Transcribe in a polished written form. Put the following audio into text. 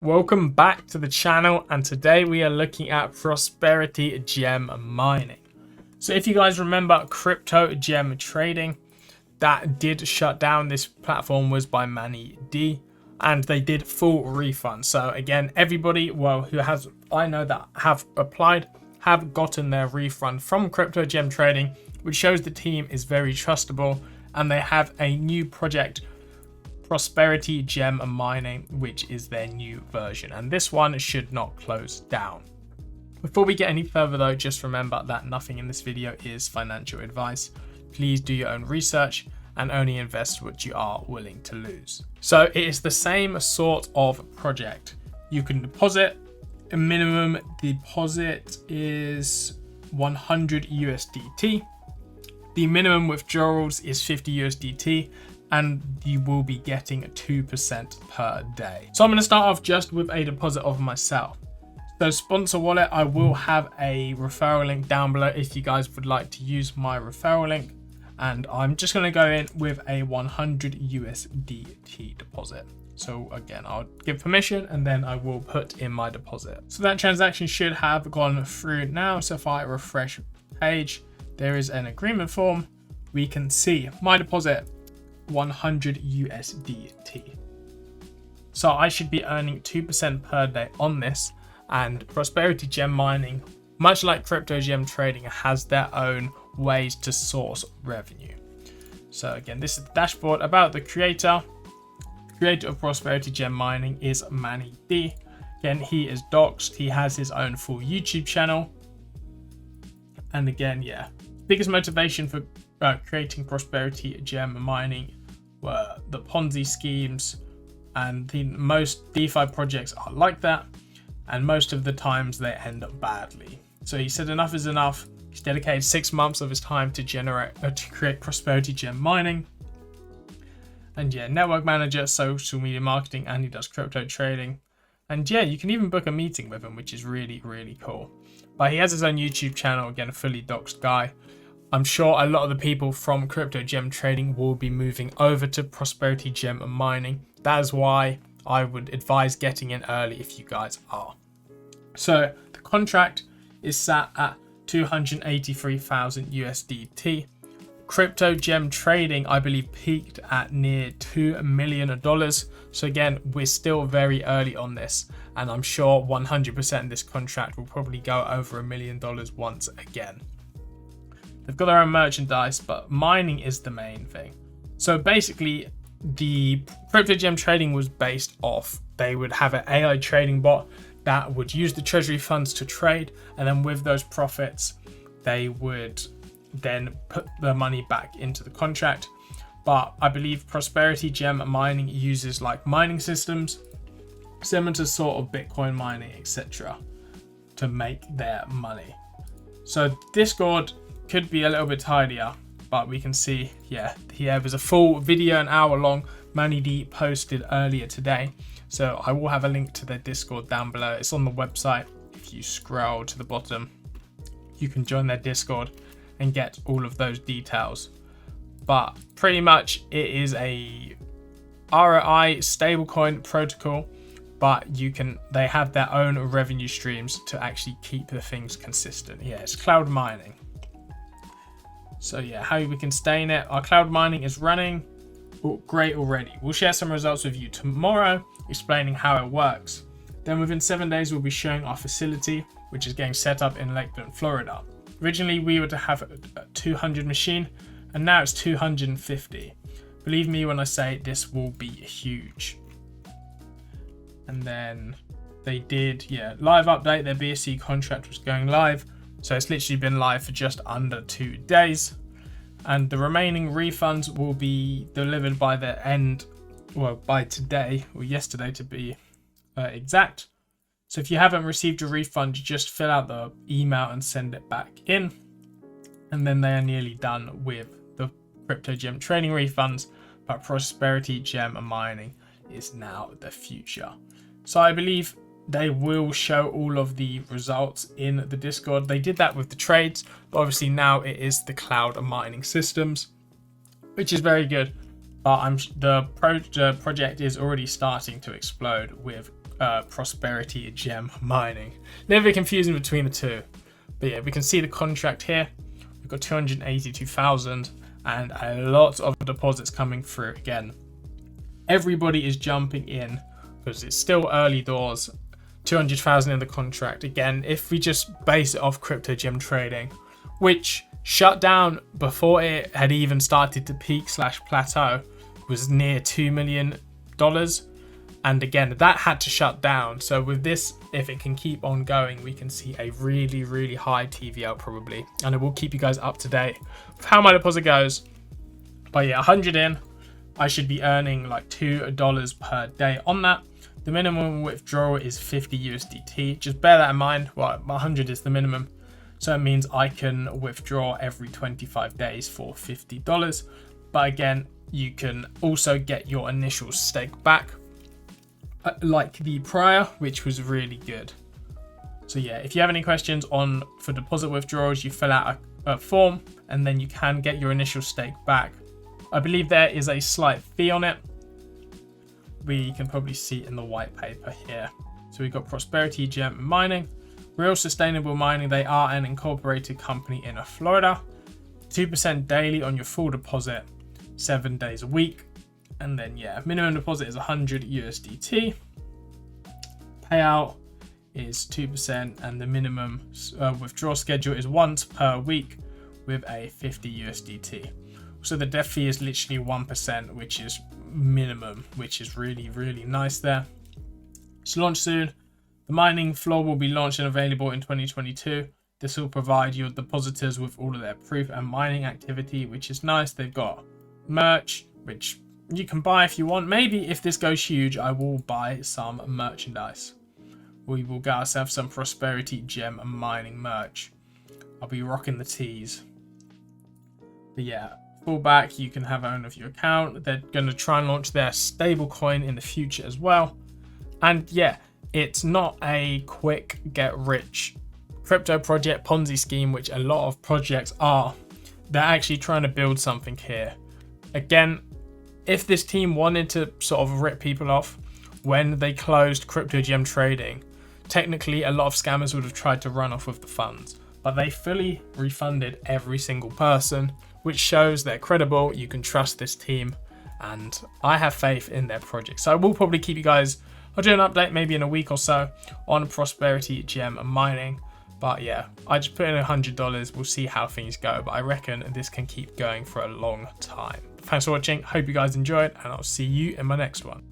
Welcome back to the channel, and today we are looking at Prosperity Gem mining. So if you guys remember Crypto Gem Trading, that did shut down. This platform was by Manny D, and they did full refund. So again, everybody who has, I know that have applied, have gotten their refund from Crypto Gem Trading, which shows the team is very trustable, and they have a new project, Prosperity Gem Mining, which is their new version, and this one should not close down. Before we get any further though, just remember that nothing in this video is financial advice. Please do your own research and only invest what you are willing to lose. So it is the same sort of project. You can deposit. A minimum deposit is 100 USDT. The minimum withdrawals is 50 USDT. And you will be getting 2% per day. So I'm going to start off just with a deposit of myself. So Sponsor Wallet, I will have a referral link down below if you guys would like to use my referral link. And I'm just going to go in with a 100 USDT deposit. So again, I'll give permission and then I will put in my deposit. So that transaction should have gone through now. So if I refresh page, there is an agreement form. We can see my deposit, 100 USDT. So I should be earning 2% per day on this, and Prosperity Gem Mining, much like Crypto Gem Trading, has their own ways to source revenue. So again, this is the dashboard about the creator. The creator of Prosperity Gem Mining is Manny D. Again, he is doxed. He has his own full YouTube channel. And again, yeah, biggest motivation for creating Prosperity Gem Mining were the Ponzi schemes, and most DeFi projects are like that, and most of the times they end up badly. So he said enough is enough. He's dedicated 6 months of his time to create Prosperity Gem Mining. And yeah, network manager, social media marketing, and he does crypto trading. And yeah, you can even book a meeting with him, which is really, really cool. But he has his own YouTube channel, again, a fully doxed guy. I'm sure a lot of the people from Crypto Gem Trading will be moving over to Prosperity Gem Mining. That is why I would advise getting in early if you guys are. So the contract is sat at 283,000 USDT. Crypto Gem Trading, I believe, peaked at near $2 million. So again, we're still very early on this, and I'm sure 100% this contract will probably go over $1 million once again. They've got their own merchandise, but mining is the main thing. So basically, the Crypto Gem Trading was based off, they would have an AI trading bot that would use the treasury funds to trade, and then with those profits, they would then put the money back into the contract. But I believe Prosperity Gem Mining uses like mining systems, similar to sort of Bitcoin mining, etc., to make their money. So Discord could be a little bit tidier, but we can see, yeah, here was a full video, an hour long, Manny D posted earlier today. So I will have a link to their Discord down below. It's on the website. If you scroll to the bottom, you can join their Discord and get all of those details. But pretty much it is a ROI stablecoin protocol, but they have their own revenue streams to actually keep the things consistent. Yeah, it's cloud mining. So yeah, how we can stay in it. Our cloud mining is running great already. We'll share some results with you tomorrow, explaining how it works. Then within 7 days, we'll be showing our facility, which is getting set up in Lakeland, Florida. Originally, we were to have a 200 machine, and now it's 250. Believe me when I say this will be huge. And then they did, yeah, live update. Their BSC contract was going live. So it's literally been live for just under 2 days. And the remaining refunds will be delivered by the end, well, by today, or yesterday to be exact. So if you haven't received a refund, you just fill out the email and send it back in. And then they are nearly done with the Crypto Gem Trading refunds. But Prosperity Gem Mining is now the future. So I believe they will show all of the results in the Discord. They did that with the trades, but obviously now it is the cloud mining systems, which is very good. But the project is already starting to explode with Prosperity Gem mining. A little bit confusing between the two. But yeah, we can see the contract here. We've got 282,000 and a lot of deposits coming through again. Everybody is jumping in because it's still early doors. 200,000 in the contract. Again, if we just base it off Crypto Gem Trading, which shut down before it had even started to peak / plateau, was near $2 million. And again, that had to shut down. So with this, if it can keep on going, we can see a really, really high TVL probably. And I will keep you guys up to date with how my deposit goes. But yeah, 100 in, I should be earning like $2 per day on that. The minimum withdrawal is 50 USDT. Just bear that in mind. Well, 100 is the minimum. So it means I can withdraw every 25 days for $50. But again, you can also get your initial stake back, like the prior, which was really good. So yeah, if you have any questions for deposit withdrawals, you fill out a form and then you can get your initial stake back. I believe there is a slight fee on it. We can probably see in the white paper here. So we've got Prosperity Gem Mining, Real Sustainable Mining. They are an incorporated company in Florida. 2% daily on your full deposit, 7 days a week. And then yeah, minimum deposit is 100 USDT. Payout is 2% and the minimum withdrawal schedule is once per week with a 50 USDT. So the def fee is literally 1%, which is minimum, which is really, really nice there. It's launched soon. The mining floor will be launched and available in 2022. This will provide your depositors with all of their proof and mining activity, which is nice. They've got merch, which you can buy if you want. Maybe if this goes huge, I will buy some merchandise. We will get ourselves some Prosperity Gem mining merch. I'll be rocking the tees. But yeah, fallback, you can have own of your account. They're going to try and launch their stable coin in the future as well. And yeah, it's not a quick get rich crypto project Ponzi scheme, which a lot of projects are. They're actually trying to build something here. Again, if this team wanted to sort of rip people off when they closed Crypto Gem Trading, technically a lot of scammers would have tried to run off with the funds, but they fully refunded every single person, which shows they're credible. You can trust this team, and I have faith in their project. So I will probably keep you guys, I'll do an update maybe in a week or so on Prosperity Gem mining. But yeah, I just put in $100. We'll see how things go, but I reckon this can keep going for a long time. Thanks for watching. Hope you guys enjoyed, and I'll see you in my next one.